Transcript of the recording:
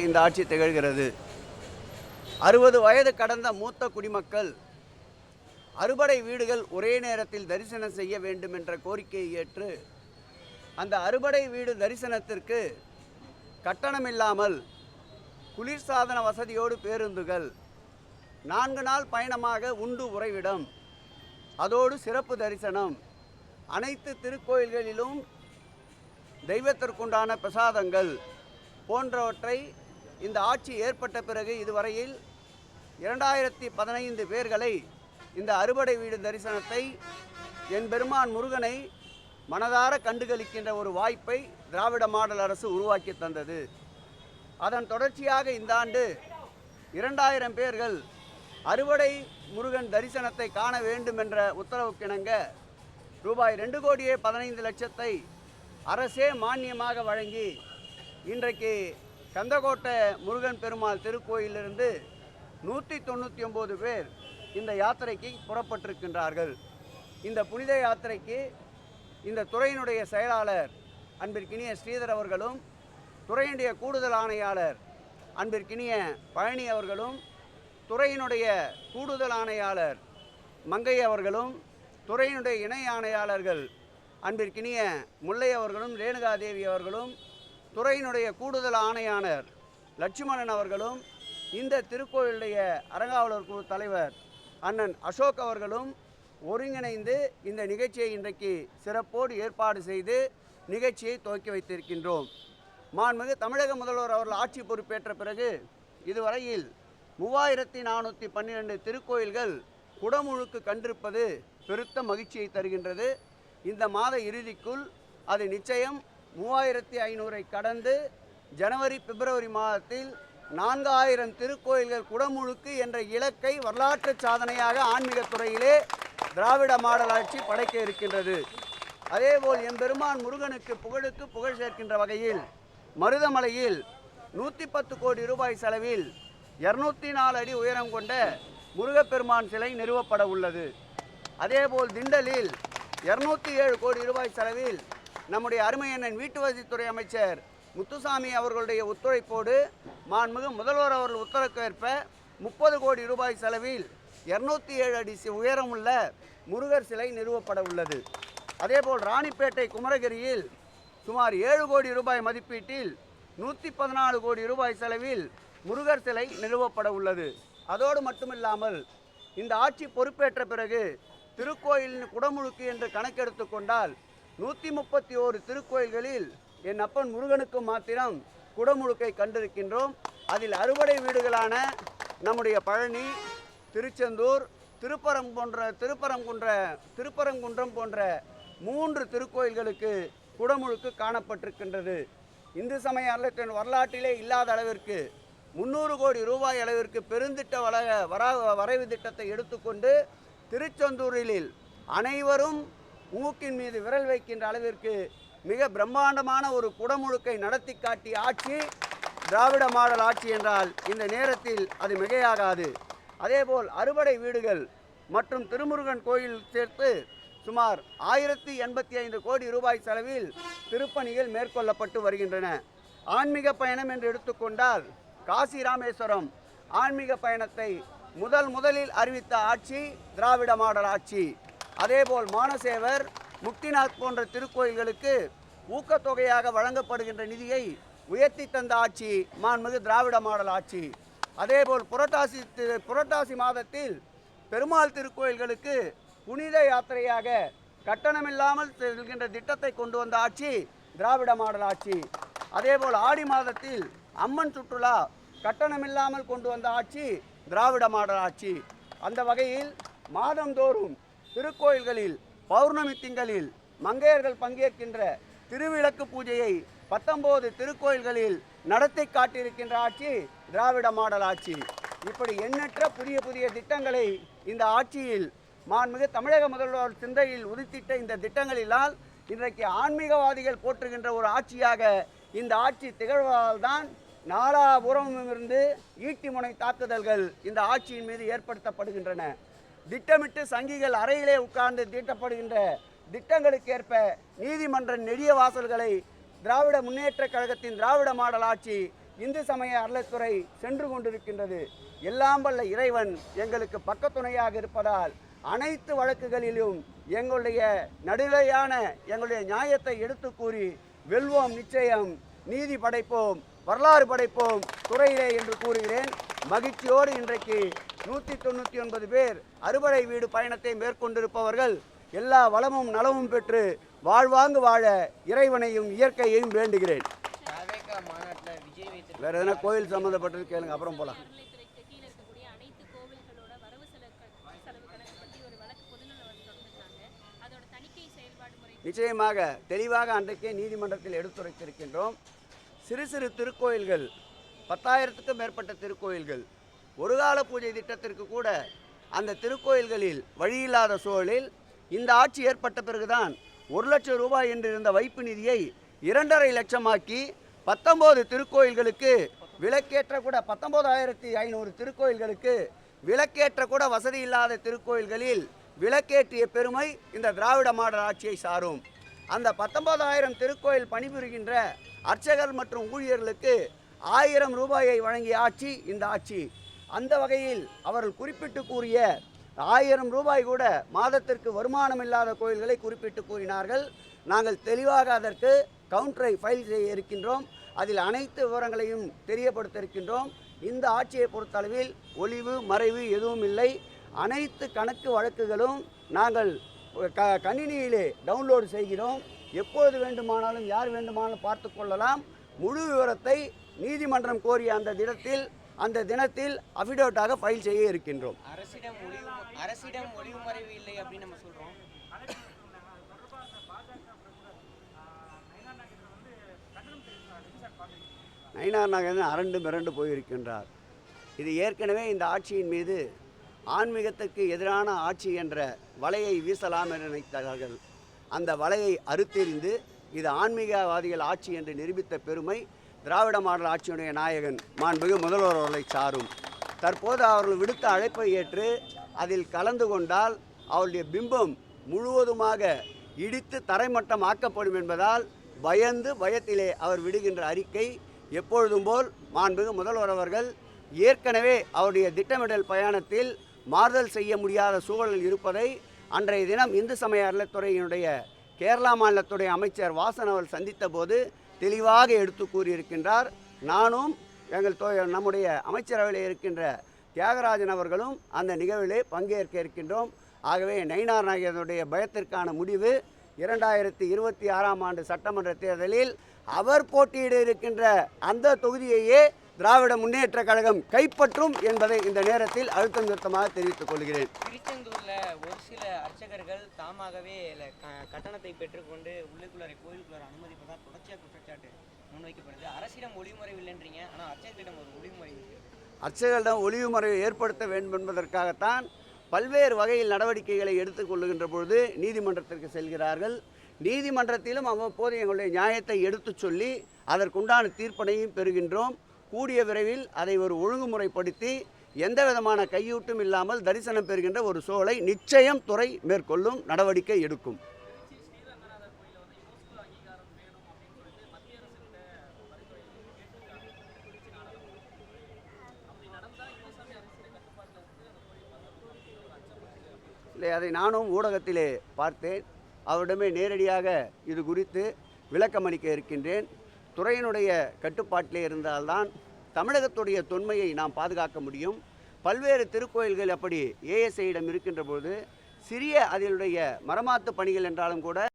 இந்த ஆட்சி திகழ்கிறது. 60 வயது கடந்த மூத்த குடிமக்கள் அறுபடை வீடுகள் ஒரே நேரத்தில் தரிசனம் செய்ய வேண்டும் என்ற கோரிக்கையை ஏற்று அந்த அறுபடை வீடு தரிசனத்திற்கு கட்டணமில்லாமல் குளிர்சாதன வசதியோடு பேருந்துகள், 4 நாள் பயணமாக உண்டு உறைவிடம், அதோடு சிறப்பு தரிசனம், அனைத்து திருக்கோயில்களிலும் தெய்வத்திற்குண்டான பிரசாதங்கள் போன்றவற்றை இந்த ஆட்சி ஏற்பட்ட பிறகு இதுவரையில் 2015 பேர்களை இந்த அறுபடை வீடு தரிசனத்தை என் பெருமான் முருகனை மனதார கண்டுகளிக்கின்ற ஒரு வாய்ப்பை திராவிட மாடல் அரசு உருவாக்கி தந்தது. அதன் தொடர்ச்சியாக இந்த ஆண்டு 2000 பேர்கள் அறுபடை முருகன் தரிசனத்தை காண வேண்டும் என்ற உத்தரவுக்கிணங்க ரூபாய் 2,15,00,000 அரசே மானியமாக வழங்கி இன்றைக்கு கந்தக்கோட்டை முருகன் பெருமாள் திருக்கோயிலிருந்து 199 பேர் இந்த யாத்திரைக்கு புறப்பட்டிருக்கின்றார்கள். இந்த புனித யாத்திரைக்கு இந்த துறையினுடைய செயலாளர் அன்பிற்கினிய ஸ்ரீதர் அவர்களும், துறையினுடைய கூடுதல் ஆணையாளர் அன்பிற்கினிய பழனி அவர்களும், துறையினுடைய கூடுதல் ஆணையாளர் மங்கை அவர்களும், துறையினுடைய இணை ஆணையாளர்கள் அன்பிற்கினிய முல்லை அவர்களும், ரேணுகாதேவி அவர்களும், துறையினுடைய கூடுதல் ஆணையாளர் லட்சுமணன் அவர்களும், இந்த திருக்கோயிலுடைய அறங்காவலர் குழு தலைவர் அண்ணன் அசோக் அவர்களும் ஒருங்கிணைந்து இந்த நிகழ்ச்சியை இன்றைக்கு சிறப்போடு ஏற்பாடு செய்து நிகழ்ச்சியை துவக்கி வைத்திருக்கின்றோம். மாண்புமிகு தமிழக முதல்வர் அவர்கள் ஆட்சி பொறுப்பேற்ற பிறகு இதுவரையில் 3412 திருக்கோயில்கள் குடமுழுக்கு கண்டிருப்பது பெருத்த மகிழ்ச்சியை தருகின்றது. இந்த மாத இறுதிக்குள் அது நிச்சயம் 3500 கடந்து ஜனவரி பிப்ரவரி மாதத்தில் 4000 திருக்கோயில்கள் குடமுழுக்கு என்ற இலக்கை வரலாற்று சாதனையாக ஆன்மீகத்துறையிலே திராவிட மாடல் ஆட்சி படைக்க இருக்கின்றது. அதேபோல் எம்பெருமான் முருகனுக்கு புகழுக்கு புகழ் சேர்க்கின்ற வகையில் மருதமலையில் 110 கோடி ரூபாய் செலவில் 204 அடி உயரம் கொண்ட முருகப்பெருமான் சிலை நிறுவப்பட உள்ளது. அதேபோல் திண்டலில் 207 கோடி ரூபாய் செலவில் நம்முடைய அருமையண்ணன் வீட்டு வசதித்துறை அமைச்சர் முத்துசாமி அவர்களுடைய ஒத்துழைப்போடு மாண்புமிகு முதல்வர் அவர்கள் உத்தரவுக்கேற்ப 30 கோடி ரூபாய் செலவில் 207 அடி உயரமுள்ள முருகர் சிலை நிறுவப்பட உள்ளது. அதேபோல் ராணிப்பேட்டை குமரகிரியில் சுமார் 7 கோடி ரூபாய் மதிப்பீட்டில் 114 கோடி ரூபாய் செலவில் முருகர் சிலை நிறுவப்பட உள்ளது. அதோடு மட்டுமில்லாமல் இந்த ஆட்சி பொறுப்பேற்ற பிறகு திருக்கோயிலின் குடமுழுக்கு என்று கணக்கெடுத்து கொண்டால் 131 திருக்கோயில்களில் என் அப்பன் முருகனுக்கு மாத்திரம் குடமுழுக்கை கண்டிருக்கின்றோம். அதில் அறுபடை வீடுகளான நம்முடைய பழனி, திருச்செந்தூர், திருப்பரங்குன்றம் போன்ற 3 திருக்கோயில்களுக்கு குடமுழுக்கு காணப்பட்டிருக்கின்றது. இந்து சமய அறத்தின் வரலாற்றிலே இல்லாத அளவிற்கு 300 கோடி ரூபாய் அளவிற்கு பெருந்திட்ட வரைவு திட்டத்தை எடுத்துக்கொண்டு திருச்செந்தூரில் அனைவரும் மூக்கின் மீது விரல் வைக்கின்ற அளவிற்கு மிக பிரம்மாண்டமான ஒரு குடமுழுக்கை நடத்தி காட்டிய ஆட்சி திராவிட மாடல் ஆட்சி என்றால் இந்த நேரத்தில் அது மிகையாகாது. அதேபோல் அறுபடை வீடுகள் மற்றும் திருமுருகன் கோயில் சேர்த்து சுமார் 1085 கோடி ரூபாய் செலவில் திருப்பணிகள் மேற்கொள்ளப்பட்டு வருகின்றன. ஆன்மீக பயணம் என்று எடுத்துக்கொண்டால் காசி ராமேஸ்வரம் ஆன்மீக பயணத்தை முதலில் அறிவித்த ஆட்சி திராவிட மாடல் ஆட்சி. அதேபோல் மானசேவர், முக்திநாத் போன்ற திருக்கோயில்களுக்கு ஊக்கத்தொகையாக வழங்கப்படுகின்ற நிதியை உயர்த்தி தந்த ஆட்சி மாண்புமிகு திராவிட மாடல் ஆட்சி. அதேபோல் புரட்டாசி மாதத்தில் பெருமாள் திருக்கோயில்களுக்கு புனித யாத்திரையாக கட்டணமில்லாமல் செல்கின்ற திட்டத்தை கொண்டு வந்த ஆட்சி திராவிட மாடல் ஆட்சி. அதேபோல் ஆடி மாதத்தில் அம்மன் சுற்றுலா கட்டணமில்லாமல் கொண்டு வந்த ஆட்சி திராவிட மாடல் ஆட்சி. அந்த வகையில் மாதந்தோறும் திருக்கோயில்களில் பௌர்ணமி திங்களில் மங்கையர்கள் பங்கேற்கின்ற திருவிளக்கு பூஜையை 19 திருக்கோயில்களில் நடத்தி காட்டியிருக்கின்ற ஆட்சி திராவிட மாடல் ஆட்சி. இப்படி எண்ணற்ற புதிய திட்டங்களை இந்த ஆட்சியில் மாண்புமிகு தமிழக முதல்வர் சிந்தையில் உதித்திட்ட இந்த திட்டங்களினால் இன்றைக்கு ஆன்மீகவாதிகள் போற்றுகின்ற ஒரு ஆட்சியாக இந்த ஆட்சி திகழ்வதால் தான் நாலாபுறமிருந்து ஈட்டி முனை தாக்குதல்கள் இந்த ஆட்சியின் மீது ஏற்படுத்தப்படுகின்றன. திட்டமிட்டு சங்கிகள் அறையிலே உட்கார்ந்து தீட்டப்படுகின்ற திட்டங்களுக்கேற்ப நீதிமன்ற நெடிய வாசல்களை திராவிட முன்னேற்றக் கழகத்தின் திராவிட மாடல் ஆட்சி இந்து சமய அறநிலைத்துறை சென்று கொண்டிருக்கின்றது. எல்லாம் வல்ல இறைவன் எங்களுக்கு பக்கத்துணையாக இருப்பதால் அனைத்து வழக்குகளிலும் எங்களுடைய நடுநிலையான எங்களுடைய நியாயத்தை எடுத்து கூறி வெல்வோம், நிச்சயம் நீதி படைப்போம், வரலாறு படைப்போம் துறையிலே என்று கூறுகிறேன். மகிழ்ச்சியோடு இன்றைக்கு 199 பேர் அறுபடை வீடு பயணத்தை மேற்கொண்டிருப்பவர்கள் எல்லா வளமும் நலமும் பெற்று வாழ்வாங்கு வாழ இறைவனையும் இயற்கையையும் வேண்டுகிறேன். வேற எதனா கோயில் சம்மந்தப்பட்டது கேளுங்க, அப்புறம் போகலாம். நிச்சயமாக தெளிவாக அன்றைக்கே நீதிமன்றத்தில் எடுத்துரைத்திருக்கின்றோம். சிறு சிறு திருக்கோயில்கள் 10,000க்கும் மேற்பட்ட திருக்கோயில்கள் ஒரு கால பூஜை திட்டத்திற்கு கூட அந்த திருக்கோயில்களில் வழியில்லாத சூழலில் இந்த ஆட்சி ஏற்பட்ட பிறகுதான் 1 லட்சம் ரூபாய் என்றிருந்த வைப்பு நிதியை 2.5 லட்சமாக்கி 19 திருக்கோயில்களுக்கு விளக்கேற்ற கூட 19,500 திருக்கோயில்களுக்கு விளக்கேற்ற கூட வசதி இல்லாத திருக்கோயில்களில் விளக்கேற்றிய பெருமை இந்த திராவிட மாடல் ஆட்சியை சாரும். அந்த 19,000 திருக்கோயில் பணிபுரிகின்ற அர்ச்சகர் மற்றும் ஊழியர்களுக்கு 1000 ரூபாயை வழங்கிய ஆட்சி இந்த ஆட்சி. அந்த வகையில் அவர்கள் குறிப்பிட்டு கூறிய 1000 ரூபாய் கூட மாதத்திற்கு வருமானம் இல்லாத கோயில்களை குறிப்பிட்டு கூறினார்கள். நாங்கள் தெளிவாக அதற்கு கவுண்டரை ஃபைல் செய்ய இருக்கின்றோம். அதில் அனைத்து விவரங்களையும் தெரியப்படுத்த இருக்கின்றோம். இந்த ஆட்சியை பொறுத்தளவில் ஒளிவு மறைவு எதுவும் இல்லை. அனைத்து கணக்கு வழக்குகளும் நாங்கள் கணினியிலே டவுன்லோடு செய்கிறோம். எப்போது வேண்டுமானாலும் யார் வேண்டுமானாலும் பார்த்து கொள்ளலாம். முழு விவரத்தை நீதிமன்றம் கோரிய அந்த தினத்தில் அஃபிடவிட்டாக ஃபைல் செய்ய இருக்கின்றோம். அரசிடம் ஒளிவு மறைவு இல்லை அப்படின்னு நம்ம சொல்றோம். நயினார் நாகேந்திரன் அரண்டு மிரண்டு போயிருக்கின்றார். இது ஏற்கனவே இந்த ஆட்சியின் மீது ஆன்மீகத்துக்கு எதிரான ஆட்சி என்ற வலையை வீசலாம் என நினைத்தார்கள். அந்த வலையை அறுத்தெறிந்து இது ஆன்மீகவாதிகள் ஆட்சி என்று நிரூபித்த பெருமை திராவிட மாடல் ஆட்சியுடைய நாயகன் மாண்புமிகு முதல்வர் அவர்களை சாரும். தற்போது அவர்கள் விடுத்த அழைப்பை ஏற்று அதில் கலந்து கொண்டால் அவருடைய பிம்பம் முழுவதுமாக இடித்து தரைமட்டம் ஆக்கப்படும் என்பதால் பயத்திலே அவர் விடுகின்ற அறிக்கை எப்பொழுதும் போல் மாண்புமிகு முதல்வர் அவர்கள் ஏற்கனவே அவருடைய திட்டமிடல் பயணத்தில் மாறுதல் செய்ய முடியாத சூழல் இருப்பதை அன்றைய தினம் இந்து சமய அறநிலைத்துறையினுடைய கேரளா மாநிலத்துடைய அமைச்சர் வாசன் அவர்கள் சந்தித்த போது தெளிவாக எடுத்து கூறியிருக்கின்றார். நானும் நம்முடைய அமைச்சரவையில் இருக்கின்ற தியாகராஜன் அவர்களும் அந்த நிகழ்விலே பங்கேற்க இருக்கின்றோம். ஆகவே நயினார் நாகேந்திரனுடைய பயத்திற்கான முடிவு 2026ஆம் ஆண்டு சட்டமன்ற தேர்தலில் அவர் போட்டியிட இருக்கின்ற அந்த தொகுதியையே திராவிட முன்னேற்ற கழகம் கைப்பற்றும் என்பதை இந்த நேரத்தில் அழுத்தம் திருத்தமாக தெரிவித்துக் கொள்கிறேன். திருச்செந்தூர்ல ஒரு சில அர்ச்சகர்கள் தாமாகவே கட்டணத்தை பெற்றுக்கொண்டு உள்ளுக்குள்ளரை கோயிலுக்குள்ள அனுமதிப்பதாக தொடர்ச்சியாக குற்றச்சாட்டு முன்வைக்கப்படுது. அரசிடம் ஒளிமுறை இல்லைன்றீங்க, ஆனால் அர்ச்சகர்களிடம் ஒரு ஒளிமுறை இருக்கு. அர்ச்சகர்களிடம் ஒளிமுறையை ஏற்படுத்த வேண்டும் என்பதற்காகத்தான் பல்வேறு வகையில் நடவடிக்கைகளை எடுத்துக்கொள்ளுகின்ற பொழுது நீதிமன்றத்திற்கு செல்கிறார்கள். நீதிமன்றத்திலும் அவ்வப்போது எங்களுடைய நியாயத்தை எடுத்து சொல்லி அதற்குண்டான தீர்ப்பனையும் பெறுகின்றோம். கூடிய விரைவில் அதை ஒரு ஒழுங்குமுறைப்படுத்தி எந்த விதமான கையூட்டும் இல்லாமல் தரிசனம் பெறுகின்ற ஒரு சூழலை நிச்சயம் துறை மேற்கொள்ளும், நடவடிக்கை எடுக்கும். இல்லை, அதை நானும் ஊடகத்திலே பார்த்தேன். அவரிடமே நேரடியாக இது குறித்து விளக்கமளிக்க இருக்கின்றேன். துறையினுடைய கட்டுப்பாட்டிலே இருந்தால்தான் தமிழகத்துடைய தொன்மையை நாம் பாதுகாக்க முடியும். பல்வேறு திருக்கோயில்கள் அப்படி ஏஎஸ்ஐயிடம் இருக்கின்ற போது சிறிய அதிலுடைய மரமாத்து பணிகள் என்றாலும் கூட